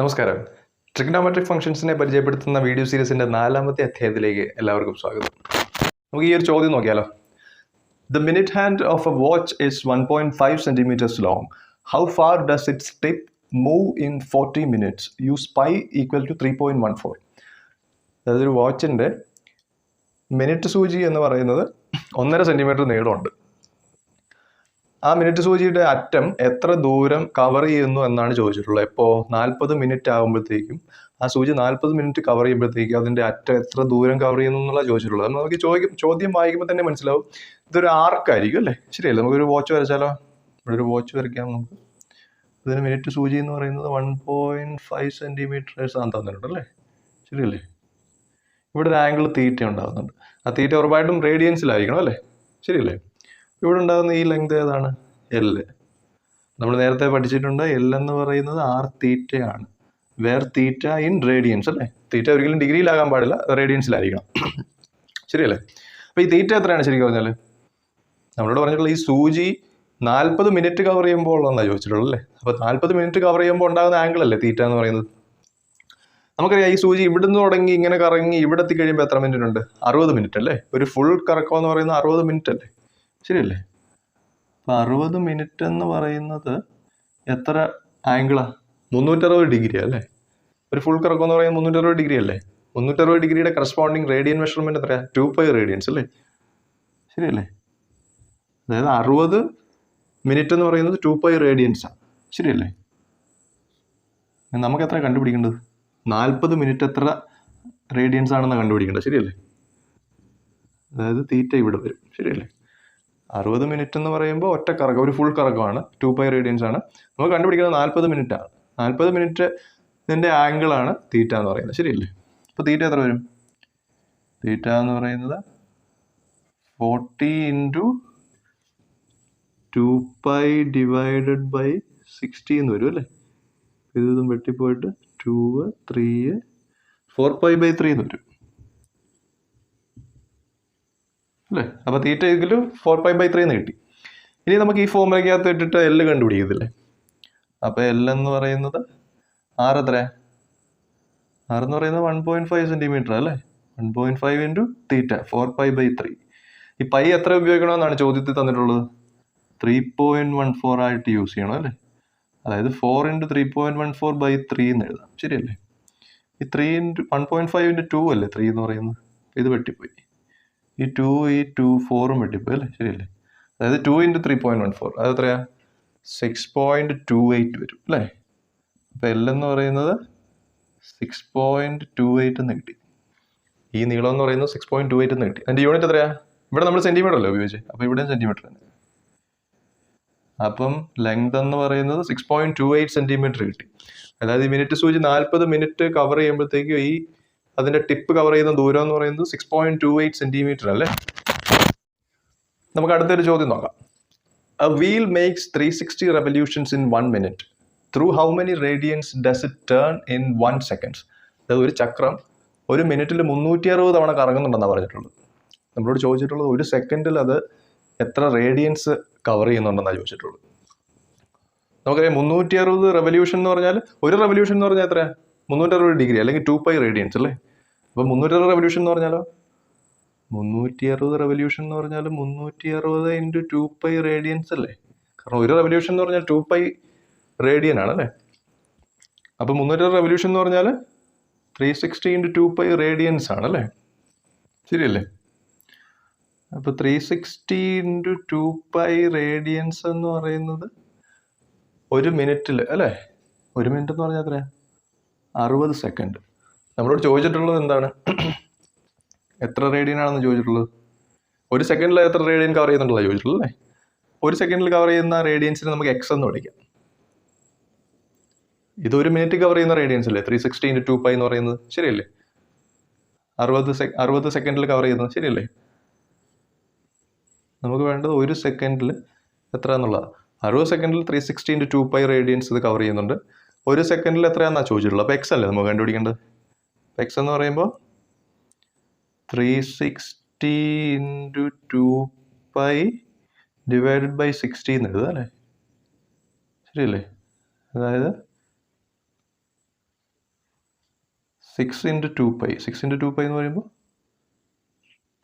നമസ്കാരം. ട്രിഗണോമെട്രിക് ഫംഗ്ഷൻസിനെ പരിചയപ്പെടുത്തുന്ന വീഡിയോ സീരീസിന്റെ 4ാമത്തെ അധ്യായത്തിലേക്ക് എല്ലാവർക്കും സ്വാഗതം. നമുക്ക് ഈ ഒരു ചോദ്യം നോക്കിയാലോ. The minute hand of a watch is 1.5 centimeters long. How far does its tip move in 40 minutes? Use pi equal to 3.14. അതായത് ഒരു വാച്ചിന്റെ മിനിറ്റ് സൂചി എന്ന് പറയുന്നത് 1.5 സെന്റിമീറ്റർ നീളമുണ്ട്. ആ മിനിറ്റ് സൂചിയുടെ അറ്റം എത്ര ദൂരം കവർ ചെയ്യുന്നു എന്നാണ് ചോദിച്ചിട്ടുള്ളത്. ഇപ്പോൾ 40 മിനിറ്റ് ആകുമ്പോഴത്തേക്കും ആ സൂചി 40 മിനിറ്റ് കവർ ചെയ്യുമ്പോഴത്തേക്കും അതിൻ്റെ അറ്റം എത്ര ദൂരം കവർ ചെയ്യുന്നു എന്നുള്ള ചോദിച്ചിട്ടുള്ളത്. നമുക്ക് ചോദ്യം വായിക്കുമ്പോൾ തന്നെ മനസ്സിലാവും ഇതൊരു ആർക്കായിരിക്കും അല്ലേ? ശരിയല്ലേ? നമുക്കൊരു വാച്ച് വരച്ചാലോ. ഇവിടെ ഒരു വാച്ച് വരയ്ക്കാം. നമുക്ക് ഇതിന് മിനിറ്റ് സൂചി എന്ന് പറയുന്നത് 1.5 സെന്റിമീറ്റേഴ്സ് ആണ് തന്നിട്ടുണ്ട് അല്ലേ? ശരിയല്ലേ? ഇവിടെ ഒരു ആംഗിൾ തീറ്റ ഉണ്ടാകുന്നുണ്ട്. ആ തീറ്റ ഉറപ്പായിട്ടും റേഡിയൻസിലായിരിക്കണം അല്ലേ? ശരിയല്ലേ? ഇവിടെ ഉണ്ടാകുന്ന ഈ ലെങ്ത് ഏതാണ്? എൽ. നമ്മൾ നേരത്തെ പഠിച്ചിട്ടുണ്ട് എൽ എന്ന് പറയുന്നത് ആർ തീറ്റയാണ്. വേർ തീറ്റ ഇൻ റേഡിയൻസ് അല്ലേ? തീറ്റ ഒരിക്കലും ഡിഗ്രിയിലാകാൻ പാടില്ല, റേഡിയൻസിലായിരിക്കണം. ശരിയല്ലേ? അപ്പോൾ ഈ തീറ്റ എത്രയാണ് ശരിക്കും പറഞ്ഞാൽ? നമ്മളോട് പറഞ്ഞിട്ടുള്ള ഈ സൂചി 40 മിനിറ്റ് കവർ ചെയ്യുമ്പോൾ ഉള്ളതെന്നാണ് ചോദിച്ചിട്ടുള്ളത് അല്ലേ? അപ്പോൾ 40 മിനിറ്റ് കവർ ചെയ്യുമ്പോൾ ഉണ്ടാകുന്ന ആംഗിൾ അല്ലേ തീറ്റ എന്ന് പറയുന്നത്? നമുക്കറിയാം ഈ സൂചി ഇവിടുന്ന് തുടങ്ങി ഇങ്ങനെ കറങ്ങി ഇവിടെ എത്തിക്കഴിയുമ്പോൾ എത്ര മിനിറ്റ് ഉണ്ട്? 60 മിനിറ്റ് അല്ലേ? ഒരു ഫുൾ കറക്കം എന്ന് പറയുന്നത് 60 മിനിറ്റ് അല്ലേ? ശരിയല്ലേ? അപ്പോൾ 60 മിനിറ്റ് എന്ന് പറയുന്നത് എത്ര ആംഗിളാണ്? 360 ഡിഗ്രി അല്ലേ? ഒരു ഫുൾ കറക്കം എന്ന് പറയുന്നത് 360 ഡിഗ്രി അല്ലേ? 360 ഡിഗ്രിയുടെ കറസ്പോണ്ടിങ് റേഡിയൻ മെഷർമെന്റ് എത്രയാണ്? 2π റേഡിയൻസ് അല്ലേ? ശരിയല്ലേ? അതായത് 60 മിനിറ്റ് എന്ന് പറയുന്നത് 2π റേഡിയൻസാണ്. ശരിയല്ലേ? നമുക്ക് എത്ര കണ്ടുപിടിക്കേണ്ടത്? 40 മിനിറ്റ് എത്ര റേഡിയൻസ് ആണെന്ന് കണ്ടുപിടിക്കേണ്ടത്. ശരിയല്ലേ? അതായത് തീറ്റ ഇവിടെ വരും. ശരിയല്ലേ? 60 മിനിറ്റ് എന്ന് പറയുമ്പോൾ ഒറ്റ കറക്കം, ഒരു ഫുൾ കറക്കമാണ്, 2π റേഡിയൻസ് ആണ്. നമുക്ക് കണ്ടുപിടിക്കുന്നത് 40 മിനിറ്റ് ആണ്. 40 മിനിറ്റ് ഇതിൻ്റെ ആംഗിളാണ് തീറ്റ എന്ന് പറയുന്നത്. ശരിയല്ലേ? അപ്പോൾ തീറ്റ എത്ര വരും? തീറ്റ എന്ന് പറയുന്നത് 40 × 2π ഡിവൈഡഡ് ബൈ 60 എന്ന് വരും അല്ലേ? ഇതും വെട്ടിപ്പോയിട്ട് 2 3 4π/3 എന്ന് വരും അല്ലേ? അപ്പോൾ തീറ്റ ഇതിൽ 4π/3 എന്ന് കിട്ടി. ഇനി നമുക്ക് ഈ ഫോർമുലയ്ക്കകത്ത് ഇട്ടിട്ട് എൽ കണ്ടുപിടിക്കത്തില്ലേ? അപ്പോൾ എൽ എന്ന് പറയുന്നത് ആർ എത്രയാണ്? ആർ എന്ന് പറയുന്നത് 1.5 സെന്റിമീറ്റർ അല്ലേ? 1.5 × തീറ്റ 4π/3. ഈ പൈ എത്ര ഉപയോഗിക്കണമെന്നാണ് ചോദ്യത്തിൽ തന്നിട്ടുള്ളത്? 3.14 ആയിട്ട് യൂസ് ചെയ്യണം അല്ലേ? അതായത് 4 × 3.14/3 എന്ന് എഴുതാം. ശരിയല്ലേ? ഈ 1.5 × 2 അല്ലേ 3 എന്ന് പറയുന്നത്? ഇത് വെട്ടിപ്പോയി. ഈ 2 4ഉം വെട്ടിപ്പോയി അല്ലേ? ശരിയല്ലേ? അതായത് 2 × 3.14 അത് എത്രയാ? 6.28 വരും അല്ലേ? അപ്പോൾ എൽ എന്ന് പറയുന്നത് 6.28 എന്ന് കിട്ടി. ഈ നീളം എന്ന് പറയുന്നത് 6.28 എന്ന് കിട്ടി. അതിൻ്റെ യൂണിറ്റ് എത്രയാ? ഇവിടെ നമ്മൾ സെന്റിമീറ്റർ അല്ലേ ഉപയോഗിച്ചത്? അപ്പോൾ ഇവിടെ സെന്റിമീറ്റർ തന്നെ. അപ്പം ലെങ്ത് എന്ന് പറയുന്നത് 6.28 സെന്റിമീറ്റർ കിട്ടി. അതായത് ഈ മിനിറ്റ് സൂചി 40 മിനിറ്റ് കവർ ചെയ്യുമ്പോഴത്തേക്കും ഈ അതിന്റെ ടിപ്പ് കവർ ചെയ്യുന്ന ദൂരം എന്ന് പറയുന്നത് 6.28 സെന്റിമീറ്റർ അല്ലേ? നമുക്ക് അടുത്തൊരു ചോദ്യം നോക്കാം. A wheel makes 360 revolutions in 1 minute. Through how many radians does it turn in 1 second? അതായത് ഒരു ചക്രം ഒരു മിനിറ്റിൽ 360 തവണ കറങ്ങുന്നുണ്ടെന്നാണ് പറഞ്ഞിട്ടുള്ളത്. നമ്മളോട് ചോദിച്ചിട്ടുള്ളത് ഒരു സെക്കൻഡിൽ അത് എത്ര റേഡിയൻസ് കവർ ചെയ്യുന്നുണ്ടെന്നാണ് ചോദിച്ചിട്ടുള്ളത്. നമുക്കറിയാം 360 റെവല്യൂഷൻ എന്ന് പറഞ്ഞാൽ ഒരു റെവല്യൂഷൻ എന്ന് പറഞ്ഞാൽ എത്രയാണ്? 360 ഡിഗ്രി അല്ലെങ്കിൽ 2π റേഡിയൻസ് അല്ലേ? അപ്പോൾ 360 റെവല്യൂഷൻ എന്ന് പറഞ്ഞാലോ 360 റെവല്യൂഷൻ എന്ന് പറഞ്ഞാൽ 360 × 2π റേഡിയൻസ് അല്ലേ? കാരണം ഒരു റെവല്യൂഷൻ എന്ന് പറഞ്ഞാൽ 2π റേഡിയൻ ആണല്ലേ? അപ്പോൾ 360 റെവല്യൂഷൻ എന്ന് പറഞ്ഞാൽ 360 × 2π റേഡിയൻസ് ആണല്ലേ? ശരിയല്ലേ? അപ്പോൾ 360 × 2π റേഡിയൻസ് എന്ന് പറയുന്നത് ഒരു മിനിറ്റിൽ അല്ലേ? ഒരു മിനിറ്റ് എന്ന് പറഞ്ഞാൽ എത്രയാണ്? 60 സെക്കൻഡ്. നമ്മളോട് ചോദിച്ചിട്ടുള്ളത് എന്താണ്? എത്ര റേഡിയൻ ആണെന്ന് ചോദിച്ചിട്ടുള്ളത്. ഒരു സെക്കൻഡിൽ എത്ര റേഡിയൻ കവർ ചെയ്യുന്നുണ്ടല്ലോ ചോദിച്ചിട്ടുള്ളത് അല്ലേ? ഒരു സെക്കൻഡിൽ കവർ ചെയ്യുന്ന റേഡിയൻസിന് നമുക്ക് എക്സ് എന്ന് വിളിക്കാം. ഇത് ഒരു മിനിറ്റ് കവർ ചെയ്യുന്ന റേഡിയൻസ് അല്ലേ 360 × 2π എന്ന് പറയുന്നത്? ശരിയല്ലേ? 60 സെക്കൻഡിൽ കവർ ചെയ്യുന്നത്. ശരിയല്ലേ? നമുക്ക് വേണ്ടത് ഒരു സെക്കൻഡിൽ എത്ര എന്നുള്ളതാണ്. 60 സെക്കൻഡിൽ 360 × 2π റേഡിയൻസ് ഇത് കവർ ചെയ്യുന്നുണ്ട്. ഒരു സെക്കൻഡിൽ എത്രയാണെന്നാണ് ചോദിച്ചിട്ടുള്ളത്. അപ്പോൾ എക്സ് അല്ലേ നമുക്ക് കണ്ടുപിടിക്കേണ്ടത്? എക്സ് എന്ന് പറയുമ്പോൾ 360 × 2π ഡിവൈഡഡ് ബൈ 60 എന്ന് എഴുതാം അല്ലേ? ശരിയല്ലേ? അതായത് 6 into 2π. 6 into 2π എന്ന് പറയുമ്പോൾ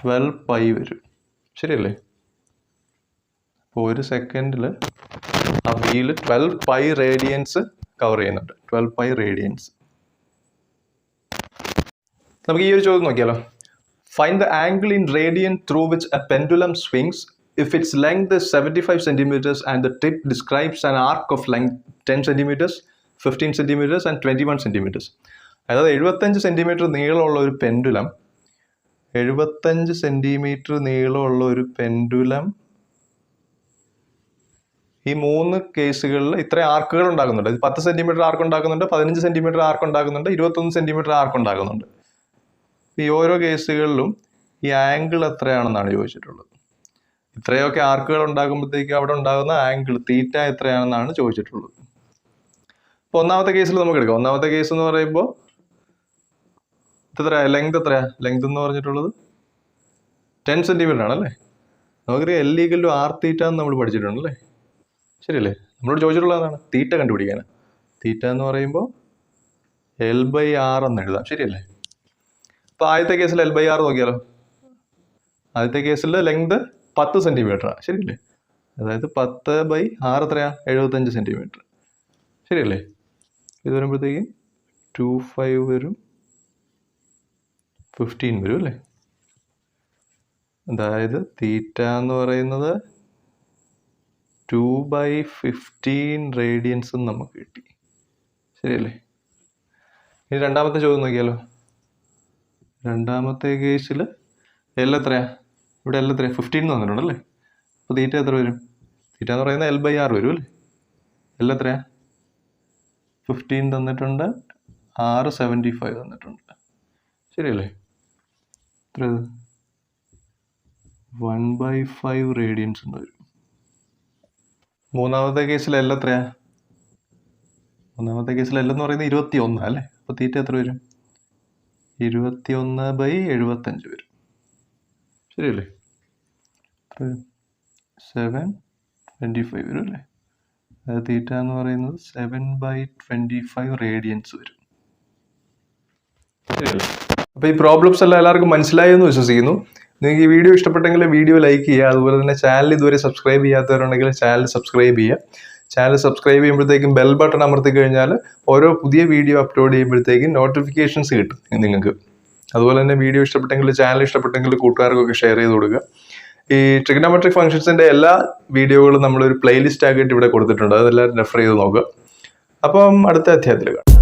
12π വരും. ശരിയല്ലേ? അപ്പോൾ ഒരു സെക്കൻഡിൽ ആ വീല് 12π റേഡിയൻസ് കവർ ചെയ്യുന്നുണ്ട്. 12π റേഡിയൻസ്. നമുക്ക് ഈ ഒരു ചോദ്യം നോക്കിയാലോ. Find the angle in radian through which A pendulum swings if its length is 75 centimeters and the tip describes an arc of length 10 centimeters, 15 centimeters and 21 centimeters. അതായത് 75 centimetre നീളമുള്ള ഒരു pendulum 75 centimetre നീളമുള്ള ഒരു പെൻഡുലം ഈ മൂന്ന് കേസുകളിൽ ഇത്ര ആർക്കുകൾ ഉണ്ടാകുന്നുണ്ട്. 10 സെൻറ്റിമീറ്റർ ആർക്ക് ഉണ്ടാക്കുന്നുണ്ട്, 15 സെൻറ്റിമീറ്റർ ആർക്ക് ഉണ്ടാക്കുന്നുണ്ട്, 21 സെൻറ്റിമീറ്റർ ആർക്ക് ഉണ്ടാക്കുന്നുണ്ട്. ഈ ഓരോ കേസുകളിലും ഈ ആംഗിൾ എത്രയാണെന്നാണ് ചോദിച്ചിട്ടുള്ളത്. ഇത്രയൊക്കെ ആർക്കുകൾ ഉണ്ടാകുമ്പോഴത്തേക്കും അവിടെ ഉണ്ടാകുന്ന ആംഗിൾ തീറ്റ എത്രയാണെന്നാണ് ചോദിച്ചിട്ടുള്ളത്. അപ്പോൾ ഒന്നാമത്തെ കേസിൽ നമുക്ക് എടുക്കാം. ഒന്നാമത്തെ കേസ് എന്ന് പറയുമ്പോൾ എത്രയാ ലെങ്ത് എത്രയാ? ലെങ്ത് എന്ന് പറഞ്ഞിട്ടുള്ളത് 10 സെൻറ്റിമീറ്റർ ആണല്ലേ. നമുക്കറിയാം L = r തീറ്റ എന്ന് നമ്മൾ പഠിച്ചിട്ടുണ്ടല്ലേ. ശരിയല്ലേ? നമ്മളോട് ചോദിച്ചിട്ടുള്ളതാണ് തീറ്റ കണ്ടുപിടിക്കാൻ. തീറ്റ എന്ന് പറയുമ്പോൾ L/r എന്ന് എഴുതാം. ശരിയല്ലേ? അപ്പോൾ ആദ്യത്തെ കേസിൽ L/r നോക്കിയാലോ. ആദ്യത്തെ കേസിൽ ലെങ്ത് 10 സെൻറ്റിമീറ്ററാണ്. ശരിയല്ലേ? അതായത് 10/r എത്രയാ? 75 സെൻറ്റിമീറ്റർ. ശരിയല്ലേ? ഇത് വരുമ്പോഴത്തേക്കും 25 വരും, 15 വരും അല്ലേ. അതായത് തീറ്റ എന്ന് പറയുന്നത് 2/15 റേഡിയൻസ് നമുക്ക് കിട്ടി. ശരിയല്ലേ? ഇനി രണ്ടാമത്തെ ചോദ്യം നോക്കിയാലോ. രണ്ടാമത്തെ കേസിൽ L എത്രയാ? ഇവിടെ L എത്രയാ? 15 തന്നിട്ടുണ്ടല്ലേ. അപ്പോൾ തീറ്റ എത്ര വരും? തീറ്റ എന്ന് പറയുന്നത് L/r വരും അല്ലേ. L എത്രയാ? 15 തന്നിട്ടുണ്ട്, r 75 തന്നിട്ടുണ്ട്. ശരിയല്ലേ? എത്ര 1/5 റേഡിയൻസ് എന്ന് വരും. മൂന്നാമത്തെ കേസിൽ L എത്രയാ? മൂന്നാമത്തെ കേസിൽ L എന്ന് പറയുന്നത് 21 അല്ലേ. അപ്പോൾ തീറ്റ എത്ര വരും? 21/75 വരും. ശരിയല്ലേ? 7/25 വരും അല്ലേ. അതായത് തീറ്റ എന്ന് പറയുന്നത് 7/25 റേഡിയൻസ് വരും. ശരിയല്ലേ? അപ്പോൾ ഈ പ്രോബ്ലംസ് എല്ലാം എല്ലാവർക്കും മനസ്സിലായി എന്ന് വിശ്വസിക്കുന്നു. നിങ്ങൾക്ക് ഈ വീഡിയോ ഇഷ്ടപ്പെട്ടെങ്കിൽ വീഡിയോ ലൈക്ക് ചെയ്യുക. അതുപോലെ തന്നെ ചാനൽ ഇതുവരെ സബ്സ്ക്രൈബ് ചെയ്യാത്തവരുണ്ടെങ്കിൽ ചാനൽ സബ്സ്ക്രൈബ് ചെയ്യുക. ചാനൽ സബ്സ്ക്രൈബ് ചെയ്യുമ്പോഴത്തേക്കും ബെൽ ബട്ടൺ അമർത്തി കഴിഞ്ഞാൽ ഓരോ പുതിയ വീഡിയോ അപ്ലോഡ് ചെയ്യുമ്പോഴത്തേക്കും നോട്ടിഫിക്കേഷൻസ് കിട്ടും നിങ്ങൾക്ക്. അതുപോലെ തന്നെ വീഡിയോ ഇഷ്ടപ്പെട്ടെങ്കിൽ ചാനൽ ഇഷ്ടപ്പെട്ടെങ്കിൽ കൂട്ടുകാർക്കൊക്കെ ഷെയർ ചെയ്ത് കൊടുക്കുക. ഈ ട്രിഗണോമെട്രിക് ഫംഗ്ഷൻസിൻ്റെ എല്ലാ വീഡിയോകളും നമ്മളൊരു പ്ലേലിസ്റ്റ് ആക്കിയിട്ട് ഇവിടെ കൊടുത്തിട്ടുണ്ട്. അതെല്ലാം റെഫർ ചെയ്ത് നോക്കുക. അപ്പം അടുത്ത അധ്യായത്തിൽ കാണാം.